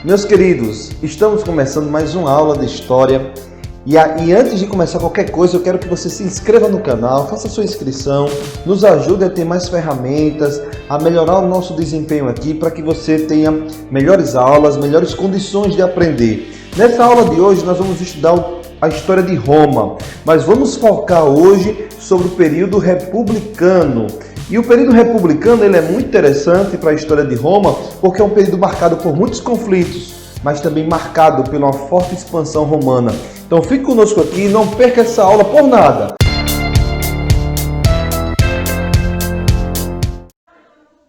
Meus queridos, estamos começando mais uma aula de História e antes de começar qualquer coisa, eu quero que você se inscreva no canal, faça sua inscrição, nos ajude a ter mais ferramentas, a melhorar o nosso desempenho aqui para que você tenha melhores aulas, melhores condições de aprender. Nessa aula de hoje nós vamos estudar a história de Roma, mas vamos focar hoje sobre o período republicano. E o período republicano ele é muito interessante para a história de Roma, porque é um período marcado por muitos conflitos, mas também marcado por uma forte expansão romana. Então fique conosco aqui e não perca essa aula por nada.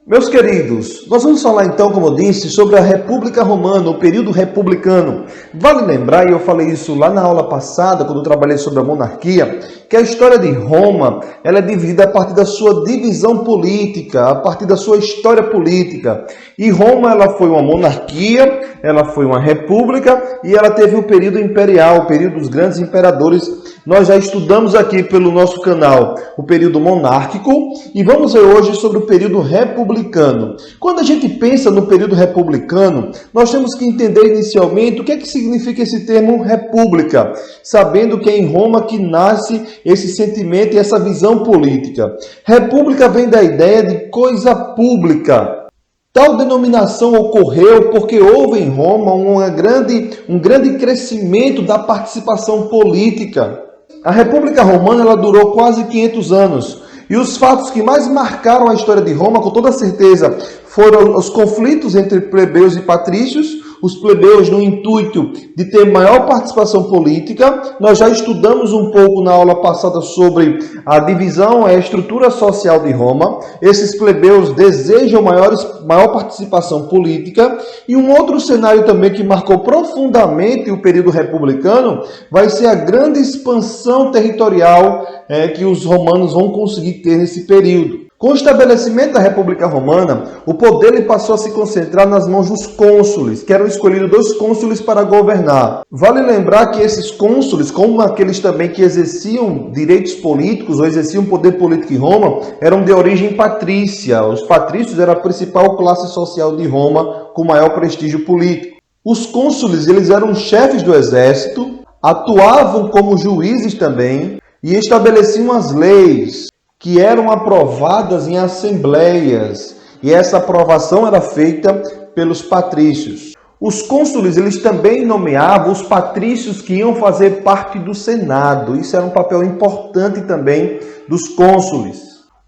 Meus queridos, nós vamos falar então, como eu disse, sobre a República Romana, o período republicano. Vale lembrar, e eu falei isso lá na aula passada, quando eu trabalhei sobre a monarquia, que a história de Roma ela é dividida a partir da sua divisão política, a partir da sua história política. E Roma ela foi uma monarquia, ela foi uma república e ela teve o período imperial, o período dos grandes imperadores. Nós já estudamos aqui pelo nosso canal o período monárquico e vamos ver hoje sobre o período republicano. Quando a gente pensa no período republicano, nós temos que entender inicialmente o que é que significa esse termo república, sabendo que é em Roma que nasce esse sentimento e essa visão política. República vem da ideia de coisa pública. Tal denominação ocorreu porque houve em Roma um grande crescimento da participação política. A República Romana ela durou quase 500 anos. E os fatos que mais marcaram a história de Roma, com toda certeza, foram os conflitos entre plebeus e patrícios, os plebeus no intuito de ter maior participação política. Nós já estudamos um pouco na aula passada sobre a divisão, a estrutura social de Roma. Esses plebeus desejam maior participação política. E um outro cenário também que marcou profundamente o período republicano vai ser a grande expansão territorial que os romanos vão conseguir ter nesse período. Com o estabelecimento da República Romana, o poder ele passou a se concentrar nas mãos dos cônsules, que eram escolhidos 2 cônsules para governar. Vale lembrar que esses cônsules, como aqueles também que exerciam direitos políticos ou exerciam poder político em Roma, eram de origem patrícia. Os patrícios eram a principal classe social de Roma com maior prestígio político. Os cônsules eles eram chefes do exército, atuavam como juízes também e estabeleciam as leis que eram aprovadas em assembleias, e essa aprovação era feita pelos patrícios. Os cônsules eles também nomeavam os patrícios que iam fazer parte do Senado. Isso era um papel importante também dos cônsules.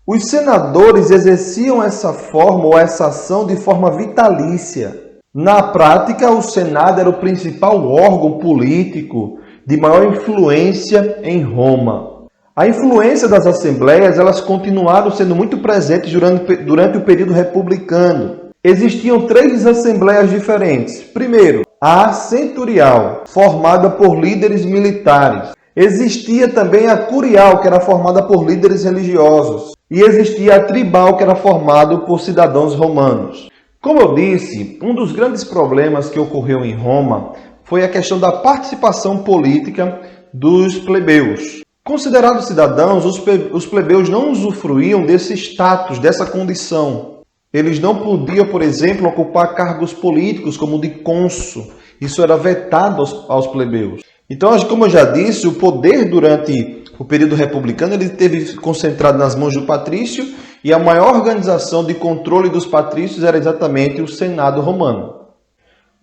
Os senadores exerciam essa forma ou essa ação de forma vitalícia. Na prática, o Senado era o principal órgão político de maior influência em Roma. A influência das assembleias elas continuaram sendo muito presentes durante o período republicano. Existiam 3 assembleias diferentes. Primeiro, a centurial, formada por líderes militares. Existia também a curial, que era formada por líderes religiosos. E existia a tribal, que era formada por cidadãos romanos. Como eu disse, um dos grandes problemas que ocorreu em Roma foi a questão da participação política dos plebeus. Considerados cidadãos, os plebeus não usufruíam desse status, dessa condição. Eles não podiam, por exemplo, ocupar cargos políticos como o de cônsul. Isso era vetado aos plebeus. Então, como eu já disse, o poder durante o período republicano ele esteve concentrado nas mãos do patrício e a maior organização de controle dos patrícios era exatamente o Senado romano.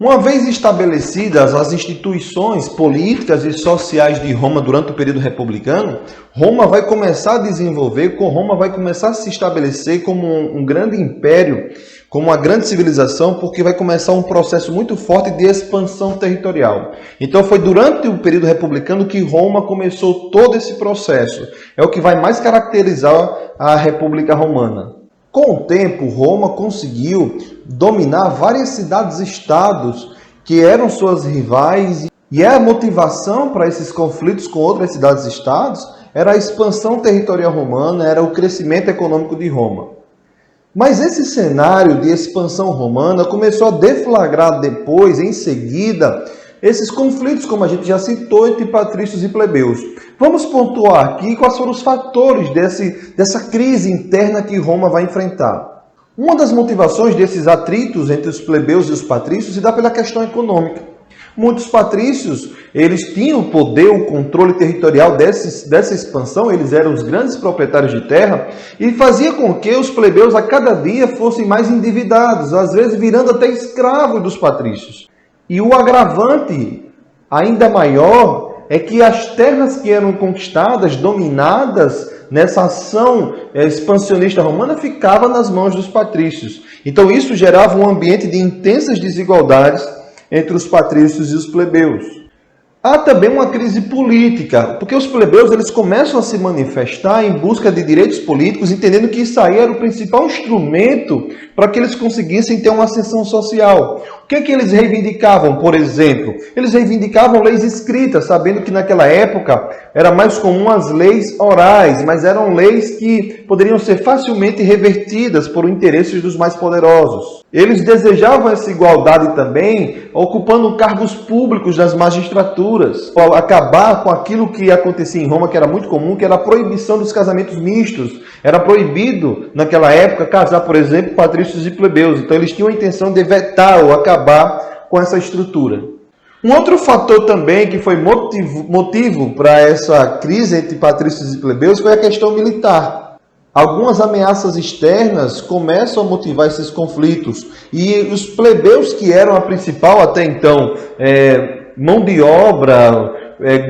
Uma vez estabelecidas as instituições políticas e sociais de Roma durante o período republicano, Roma vai começar a desenvolver, Roma vai começar a se estabelecer como um grande império, como uma grande civilização, porque vai começar um processo muito forte de expansão territorial. Então foi durante o período republicano que Roma começou todo esse processo. É o que vai mais caracterizar a República Romana. Com o tempo, Roma conseguiu dominar várias cidades-estados que eram suas rivais e a motivação para esses conflitos com outras cidades-estados era a expansão territorial romana, era o crescimento econômico de Roma. Mas esse cenário de expansão romana começou a deflagrar depois, em seguida, esses conflitos, como a gente já citou, entre patrícios e plebeus. Vamos pontuar aqui quais foram os fatores dessa crise interna que Roma vai enfrentar. Uma das motivações desses atritos entre os plebeus e os patrícios se dá pela questão econômica. Muitos patrícios, eles tinham o poder, o controle territorial dessa expansão, eles eram os grandes proprietários de terra, e fazia com que os plebeus a cada dia fossem mais endividados, às vezes virando até escravos dos patrícios. E o agravante ainda maior é que as terras que eram conquistadas, dominadas nessa ação expansionista romana, ficavam nas mãos dos patrícios. Então isso gerava um ambiente de intensas desigualdades entre os patrícios e os plebeus. Há também uma crise política, porque os plebeus eles começam a se manifestar em busca de direitos políticos, entendendo que isso aí era o principal instrumento para que eles conseguissem ter uma ascensão social. O que é que eles reivindicavam, por exemplo? Eles reivindicavam leis escritas, sabendo que naquela época era mais comum as leis orais, mas eram leis que poderiam ser facilmente revertidas por interesses dos mais poderosos. Eles desejavam essa igualdade também, ocupando cargos públicos nas magistraturas, acabar com aquilo que acontecia em Roma, que era muito comum, que era a proibição dos casamentos mistos. Era proibido, naquela época, casar, por exemplo, patrícios e plebeus. Então eles tinham a intenção de vetar ou acabar com essa estrutura. Um outro fator também que foi motivo para essa crise entre patrícios e plebeus foi a questão militar. Algumas ameaças externas começam a motivar esses conflitos. E os plebeus, que eram a principal até então mão de obra,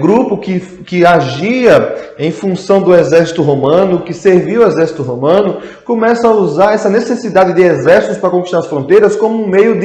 grupo que agia em função do exército romano, que serviu o exército romano, começa a usar essa necessidade de exércitos para conquistar as fronteiras como um meio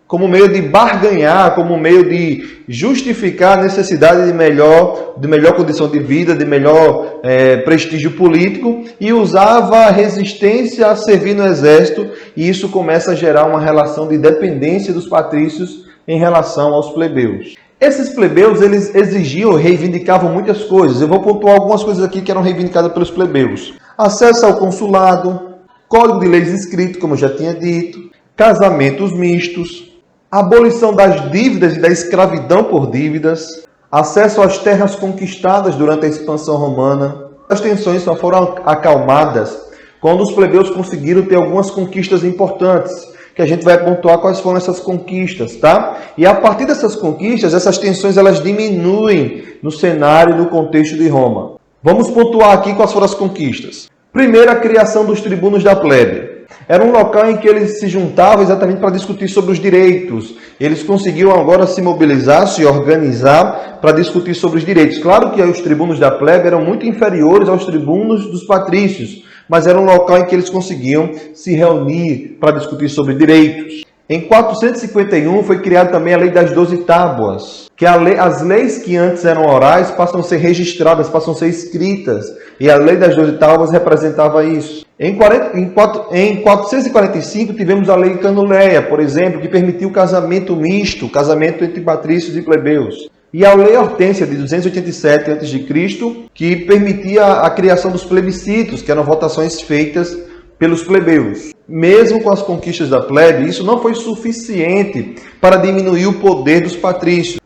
como meio de barganhar, como meio de justificar a necessidade de melhor condição de vida, de melhor prestígio político, e usava a resistência a servir no exército, e isso começa a gerar uma relação de dependência dos patrícios em relação aos plebeus. Esses plebeus, eles exigiam, reivindicavam muitas coisas. Eu vou pontuar algumas coisas aqui que eram reivindicadas pelos plebeus. Acesso ao consulado, código de leis escrito, como eu já tinha dito, casamentos mistos, abolição das dívidas e da escravidão por dívidas, acesso às terras conquistadas durante a expansão romana. As tensões só foram acalmadas quando os plebeus conseguiram ter algumas conquistas importantes, que a gente vai pontuar quais foram essas conquistas, tá? E a partir dessas conquistas, essas tensões elas diminuem no cenário, no contexto de Roma. Vamos pontuar aqui quais foram as conquistas. Primeiro, a criação dos tribunos da plebe. Era um local em que eles se juntavam exatamente para discutir sobre os direitos. Eles conseguiam agora se mobilizar, se organizar para discutir sobre os direitos. Claro que os tribunos da plebe eram muito inferiores aos tribunos dos patrícios, mas era um local em que eles conseguiam se reunir para discutir sobre direitos. Em 451 foi criada também a Lei das 12 Tábuas, que as leis que antes eram orais passam a ser registradas, passam a ser escritas, e a Lei das 12 Tábuas representava isso. Em 445 tivemos a Lei Canuleia, por exemplo, que permitiu o casamento misto, casamento entre patrícios e plebeus. E a Lei Hortência, de 287 a.C., que permitia a criação dos plebiscitos, que eram votações feitas pelos plebeus. Mesmo com as conquistas da plebe, isso não foi suficiente para diminuir o poder dos patrícios.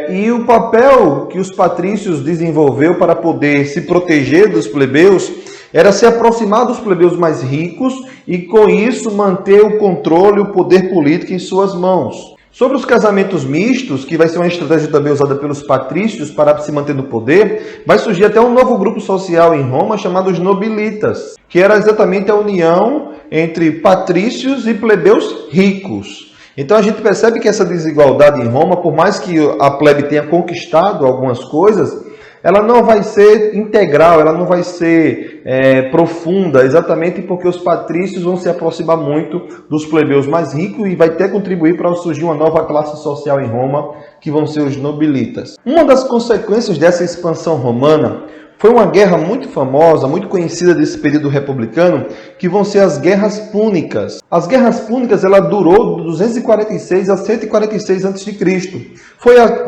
E o papel que os patrícios desenvolveu para poder se proteger dos plebeus era se aproximar dos plebeus mais ricos e, com isso, manter o controle e o poder político em suas mãos. Sobre os casamentos mistos, que vai ser uma estratégia também usada pelos patrícios para se manter no poder, vai surgir até um novo grupo social em Roma chamado os nobilitas, que era exatamente a união entre patrícios e plebeus ricos. Então a gente percebe que essa desigualdade em Roma, por mais que a plebe tenha conquistado algumas coisas, ela não vai ser integral, ela não vai ser profunda, exatamente porque os patrícios vão se aproximar muito dos plebeus mais ricos e vai até contribuir para surgir uma nova classe social em Roma, que vão ser os nobilitas. Uma das consequências dessa expansão romana foi uma guerra muito famosa, muito conhecida desse período republicano, que vão ser as Guerras Púnicas. As Guerras Púnicas ela durou de 246 a 146 a.C.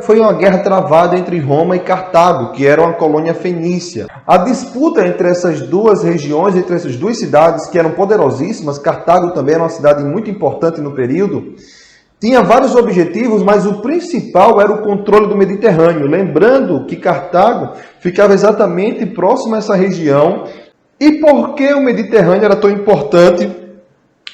Foi uma guerra travada entre Roma e Cartago, que era uma colônia fenícia. A disputa entre essas duas regiões, entre essas duas cidades, que eram poderosíssimas, Cartago também era uma cidade muito importante no período, tinha vários objetivos, mas o principal era o controle do Mediterrâneo. Lembrando que Cartago ficava exatamente próximo a essa região E por que o Mediterrâneo era tão importante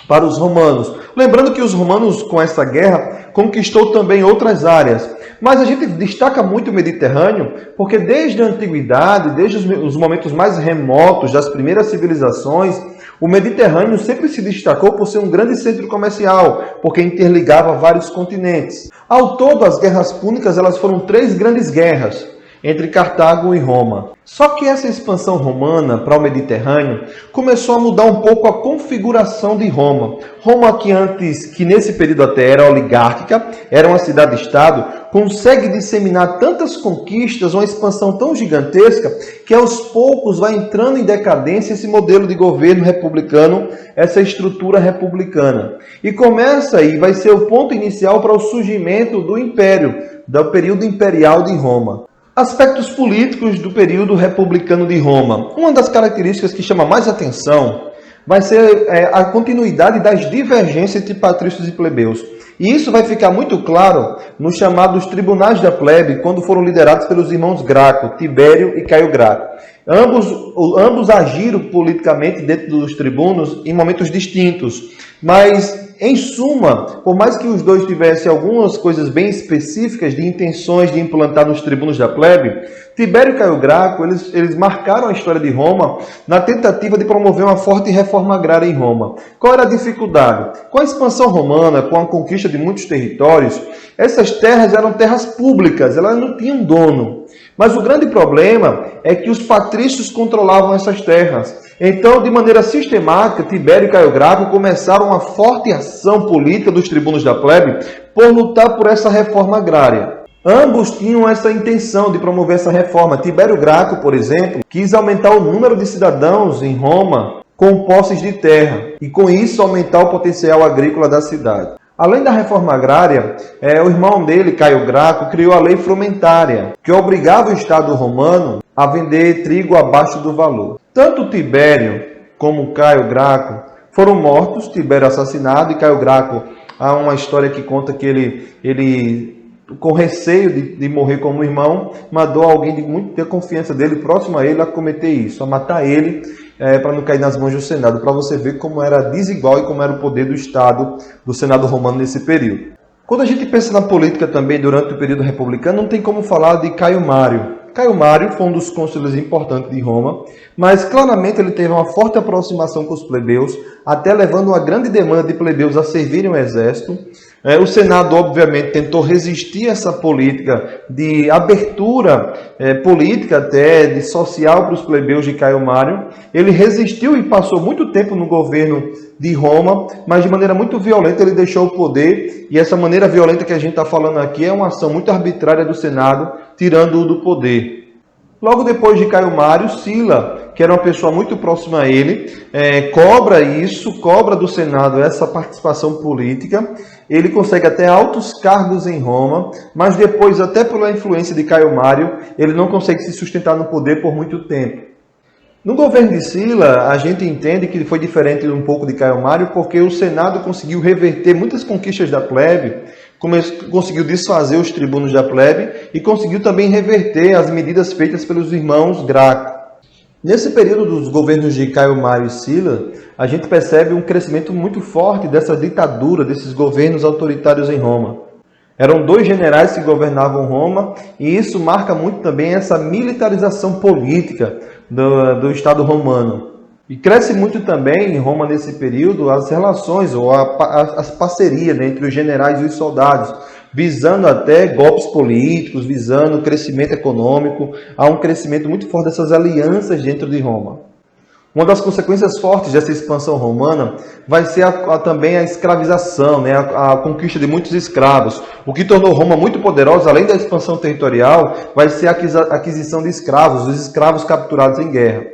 para os romanos? Lembrando que os romanos, com essa guerra, conquistou também outras áreas. Mas a gente destaca muito o Mediterrâneo porque desde a antiguidade, desde os momentos mais remotos das primeiras civilizações, o Mediterrâneo sempre se destacou por ser um grande centro comercial, porque interligava vários continentes. Ao todo, as guerras púnicas elas foram 3 grandes guerras entre Cartago e Roma. Só que essa expansão romana para o Mediterrâneo começou a mudar um pouco a configuração de Roma. Roma, que nesse período até era oligárquica, era uma cidade-estado, consegue disseminar tantas conquistas, uma expansão tão gigantesca, que aos poucos vai entrando em decadência esse modelo de governo republicano, essa estrutura republicana. E começa aí, vai ser o ponto inicial para o surgimento do Império, do período imperial de Roma. Aspectos políticos do período republicano de Roma. Uma das características que chama mais atenção vai ser a continuidade das divergências entre patrícios e plebeus. E isso vai ficar muito claro nos chamados tribunais da plebe, quando foram liderados pelos irmãos Graco, Tibério e Caio Graco. Ambos agiram politicamente dentro dos tribunos em momentos distintos, mas em suma, por mais que os dois tivessem algumas coisas bem específicas de intenções de implantar nos tribunos da plebe, Tibério e Caio Graco, eles marcaram a história de Roma na tentativa de promover uma forte reforma agrária em Roma. Qual era a dificuldade? Com a expansão romana, com a conquista de muitos territórios, essas terras eram terras públicas, elas não tinham dono. Mas o grande problema é que os patrícios controlavam essas terras. Então, de maneira sistemática, Tibério e Caio Graco começaram uma forte ação política dos tribunos da plebe por lutar por essa reforma agrária. Ambos tinham essa intenção de promover essa reforma. Tibério Graco, por exemplo, quis aumentar o número de cidadãos em Roma com posses de terra e, com isso, aumentar o potencial agrícola da cidade. Além da reforma agrária, o irmão dele, Caio Graco, criou a lei frumentária, que obrigava o Estado romano a vender trigo abaixo do valor. Tanto Tibério como Caio Graco foram mortos, Tibério assassinado e Caio Graco, há uma história que conta que ele com receio de morrer como irmão, mandou alguém de muita confiança dele, próximo a ele, a cometer isso, a matar ele, para não cair nas mãos do Senado, para você ver como era desigual e como era o poder do Estado, do Senado romano nesse período. Quando a gente pensa na política também durante o período republicano, não tem como falar de Caio Mário. Caio Mário foi um dos cônsules importantes de Roma, mas claramente ele teve uma forte aproximação com os plebeus, até levando uma grande demanda de plebeus a servirem o exército. O Senado, obviamente, tentou resistir a essa política de abertura política, até de social para os plebeus de Caio Mário. Ele resistiu e passou muito tempo no governo de Roma, mas de maneira muito violenta ele deixou o poder, e essa maneira violenta que a gente está falando aqui é uma ação muito arbitrária do Senado, tirando-o do poder. Logo depois de Caio Mário, Sila, que era uma pessoa muito próxima a ele, cobra do Senado essa participação política. Ele consegue até altos cargos em Roma, mas depois, até pela influência de Caio Mário, ele não consegue se sustentar no poder por muito tempo. No governo de Sila, a gente entende que foi diferente um pouco de Caio Mário, porque o Senado conseguiu reverter muitas conquistas da plebe, conseguiu desfazer os tribunos da plebe e conseguiu também reverter as medidas feitas pelos irmãos Graco. Nesse período dos governos de Caio Mário e Sila, a gente percebe um crescimento muito forte dessa ditadura, desses governos autoritários em Roma. Eram 2 generais que governavam Roma, e isso marca muito também essa militarização política do Estado romano. E cresce muito também em Roma nesse período as relações ou as parcerias entre os generais e os soldados, visando até golpes políticos, visando crescimento econômico. Há um crescimento muito forte dessas alianças dentro de Roma. Uma das consequências fortes dessa expansão romana vai ser também a escravização, né? A conquista de muitos escravos. O que tornou Roma muito poderosa, além da expansão territorial, vai ser a aquisição de escravos, os escravos capturados em guerra.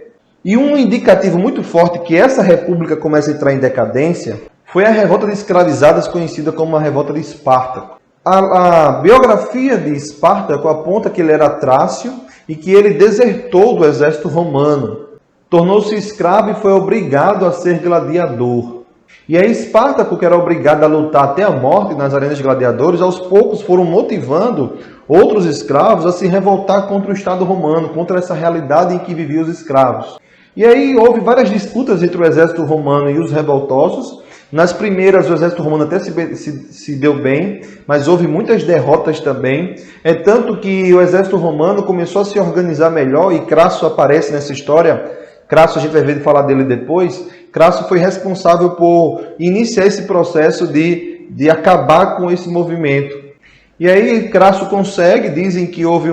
E um indicativo muito forte que essa república começa a entrar em decadência foi a revolta de escravizados, conhecida como a revolta de Espartaco. A biografia de Espartaco aponta que ele era trácio e que ele desertou do exército romano. Tornou-se escravo e foi obrigado a ser gladiador. E aí Espartaco, que era obrigado a lutar até a morte nas arenas de gladiadores, aos poucos foram motivando outros escravos a se revoltar contra o Estado romano, contra essa realidade em que viviam os escravos. E aí houve várias disputas entre o exército romano e os revoltosos. Nas primeiras, o exército romano até se deu bem, mas houve muitas derrotas também. É tanto que o exército romano começou a se organizar melhor, e Crasso aparece nessa história. Crasso, a gente vai ver falar dele depois. Crasso foi responsável por iniciar esse processo de acabar com esse movimento. E aí Crasso consegue, dizem que houve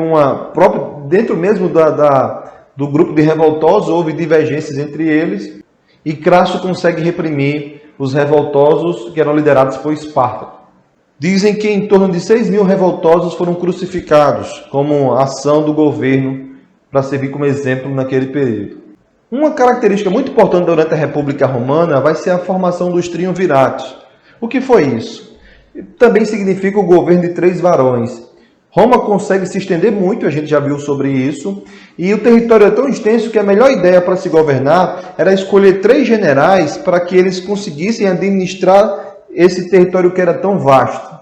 dentro mesmo do grupo de revoltosos, houve divergências entre eles, e Crasso consegue reprimir os revoltosos que eram liderados por Esparta. Dizem que em torno de 6.000 revoltosos foram crucificados como ação do governo para servir como exemplo naquele período. Uma característica muito importante durante a República Romana vai ser a formação dos triunviratos. O que foi isso? Também significa o governo de 3 varões. Roma consegue se estender muito, a gente já viu sobre isso, e o território é tão extenso que a melhor ideia para se governar era escolher 3 generais para que eles conseguissem administrar esse território que era tão vasto.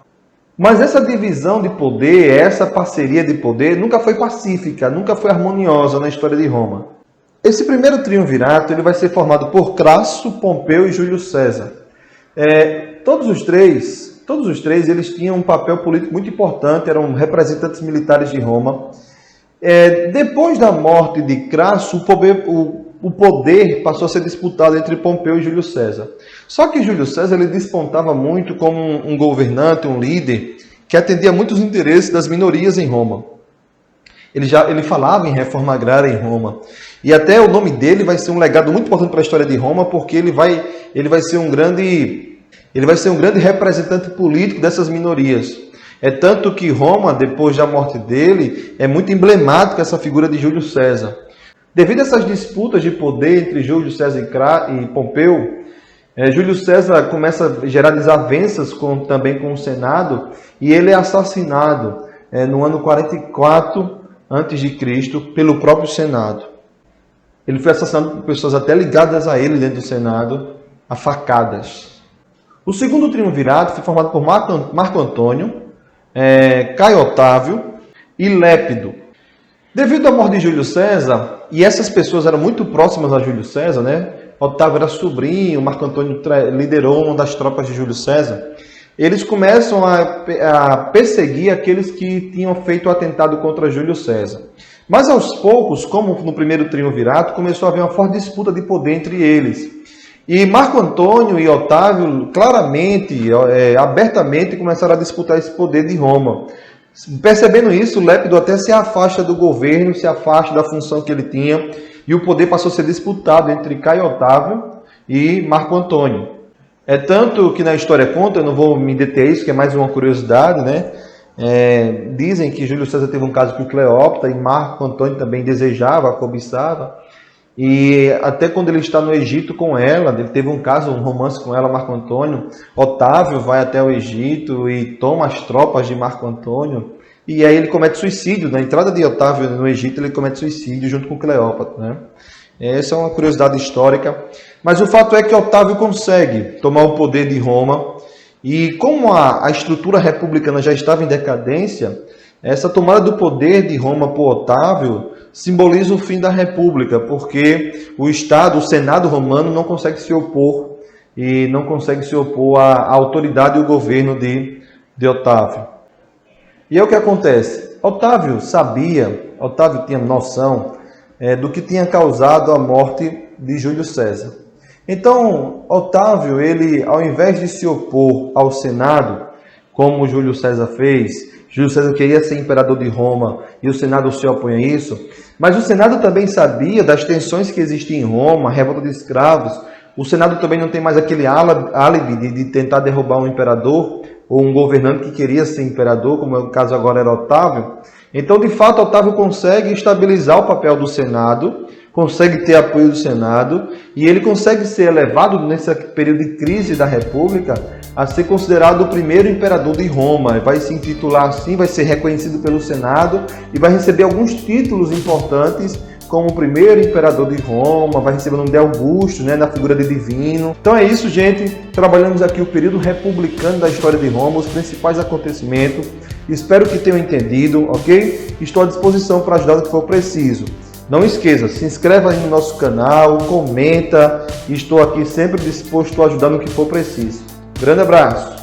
Mas essa divisão de poder, essa parceria de poder, nunca foi pacífica, nunca foi harmoniosa na história de Roma. Esse primeiro triunvirato ele vai ser formado por Crasso, Pompeu e Júlio César. Todos os três eles tinham um papel político muito importante, eram representantes militares de Roma. Depois da morte de Crasso, o poder passou a ser disputado entre Pompeu e Júlio César. Só que Júlio César ele despontava muito como um governante, um líder, que atendia muitos interesses das minorias em Roma. Ele falava em reforma agrária em Roma. E até o nome dele vai ser um legado muito importante para a história de Roma, porque ele vai ser um grande representante político dessas minorias. É tanto que Roma, depois da morte dele, é muito emblemática essa figura de Júlio César. Devido a essas disputas de poder entre Júlio César e Pompeu, Júlio César começa a gerar desavenças também com o Senado, e ele é assassinado no ano 44 a.C. pelo próprio Senado. Ele foi assassinado por pessoas até ligadas a ele dentro do Senado, a facadas. O segundo triunvirato foi formado por Marco Antônio, Caio Otávio e Lépido. Devido à morte de Júlio César, e essas pessoas eram muito próximas a Júlio César, né? Otávio era sobrinho, Marco Antônio liderou uma das tropas de Júlio César. Eles começam a perseguir aqueles que tinham feito o atentado contra Júlio César. Mas aos poucos, como no primeiro triunvirato, começou a haver uma forte disputa de poder entre eles. E Marco Antônio e Otávio, claramente, abertamente, começaram a disputar esse poder de Roma. Percebendo isso, Lépido até se afasta do governo, se afasta da função que ele tinha, e o poder passou a ser disputado entre Caio Otávio e Marco Antônio. É tanto que na história conta, eu não vou me deter a isso, que é mais uma curiosidade, né? Dizem que Júlio César teve um caso com Cleópatra e Marco Antônio também desejava, cobiçava. E até quando ele está no Egito com ela, ele teve um caso, um romance com ela, Marco Antônio. Otávio vai até o Egito e toma as tropas de Marco Antônio. E aí ele comete suicídio. Na entrada de Otávio no Egito, ele comete suicídio junto com Cleópatra, né? Essa é uma curiosidade histórica. Mas o fato é que Otávio consegue tomar o poder de Roma. E como a estrutura republicana já estava em decadência, essa tomada do poder de Roma por Otávio simboliza o fim da República, porque o Senado romano não consegue se opor à autoridade e ao governo de Otávio. E é o que acontece. Otávio tinha noção do que tinha causado a morte de Júlio César. Então, Otávio, ao invés de se opor ao Senado, como Júlio César fez, Júlio César queria ser imperador de Roma e o Senado se opõe a isso, mas o Senado também sabia das tensões que existiam em Roma, a revolta de escravos. O Senado também não tem mais aquele álibi de tentar derrubar um imperador ou um governante que queria ser imperador, como é o caso agora era Otávio. Então, de fato, Otávio consegue estabilizar o papel do Senado, consegue ter apoio do Senado, e ele consegue ser elevado, nesse período de crise da República, a ser considerado o primeiro imperador de Roma. Vai se intitular assim, vai ser reconhecido pelo Senado e vai receber alguns títulos importantes, como o primeiro imperador de Roma, vai receber o nome de Augusto, né, na figura de divino. Então é isso, gente. Trabalhamos aqui o período republicano da história de Roma, os principais acontecimentos. Espero que tenham entendido, ok? Estou à disposição para ajudar no que for preciso. Não esqueça, se inscreva aí no nosso canal, comenta, estou aqui sempre disposto a ajudar no que for preciso. Grande abraço!